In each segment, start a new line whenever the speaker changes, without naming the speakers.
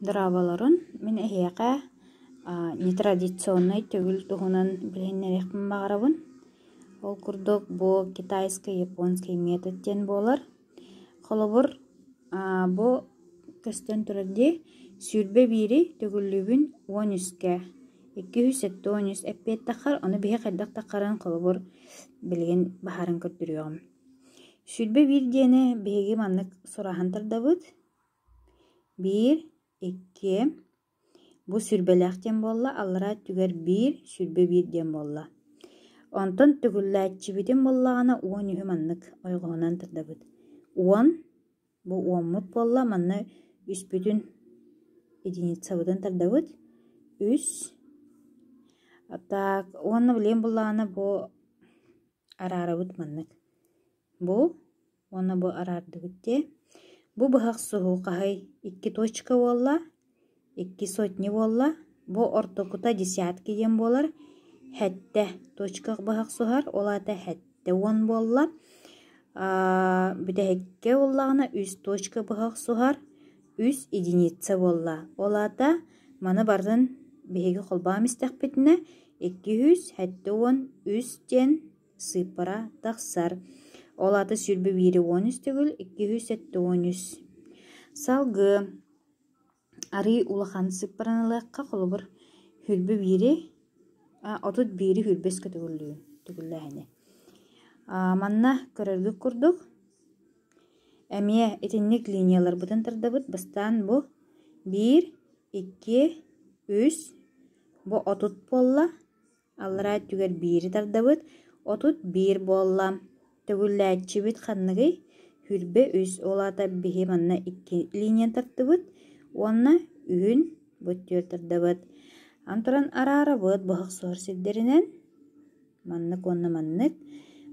Дырабаларын мен эхияқа нетрадиционный төгүл туһунан билиннерехпин бағарабын. Ол курдук бу китайский, японский метод тен болар. Холобур бу көстөн турарди сүрбе бири төгүллүбүн 10 үске 270 эппет тахар, оны бихе кайдак тахаран холобур билген бахарын көттүрүyorum. Сүрбе бир диэни биһиги маннык сурахан тардабыт. 1, 2 бу сүрбелэхтен болла, аллара түгер 1 сүрбе 1 диэн болла. Онтон түгүлләччибитин боллагана 10 үһү маннык ойгоонан тардабыт. 10 бу 10 болла, манна үспүтүн единицабытын тардабыт. Үс. Так, 10 билен боллагана бу арарабыт маннык. Бу 10 бу арардыбытте. Бу быхак суһу каһай 2 точка болла, 2 сотни болла. Бу ортокута десятки ден болар. Хәтте точка быхак суһар, олата хәтте 10 болла. Бүтэһекке боллагана 3 точка быхак суһар, 3 единица болла. Олата маны бардын биһиги холбаам истәхпетине 200 хәтте 10 3 ден сыпара тахсар. Олаты сүрбе бири 10 үстөгүл 200 хәтте 13. Салгы ары улахан сыпаранылыакка холобур хүрбе бири отут бири хүрбес көтөгүлләһине. Манна көрөргү курдук. Эмие этинник линиялар бутан тардабыт. Бастан бу 1, 2, 3 бу отут болла. Аллара түгер бири тардабыт. Отут 1 болла. Төгүлләччибит ханныгы хүрбе 3. Олата биһи манна 2 линиян тартыбыт. Онна үһүн бүттүр тардабыт. Антуран арарабыт бахак суар сирдеринен. Маннык онна маннык.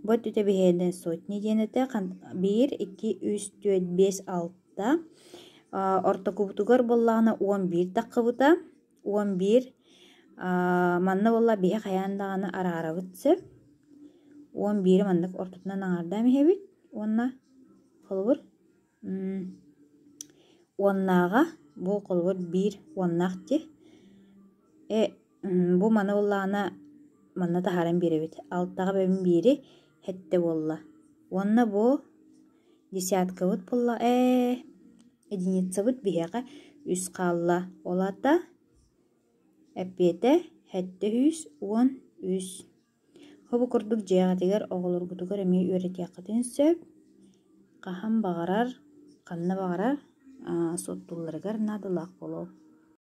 Бот үтө биһине сотни денете 1, 2, 3, 4, 5, 6. Орто кубутугар боллагана 11 таккыбыта. 11 манна болла биһи каяндаганы арарабытсы. 11 маннык ортотунан аңарда мехебит. Онна холбур оннага бу холбур 1 оннакти. Бу мана боллагана манна тахаран беребит. Алттага бебин бири хетте болла. Онна бу десятка бут болла. Единица бут биһига 3 калла. Олата эппете хетте 100 13. Хобу курдук жаатыгар оголоргутугар эми үйрөтүяккатын сөп. Кахан багарар, канна багарар, соттулларыгар надылак болу.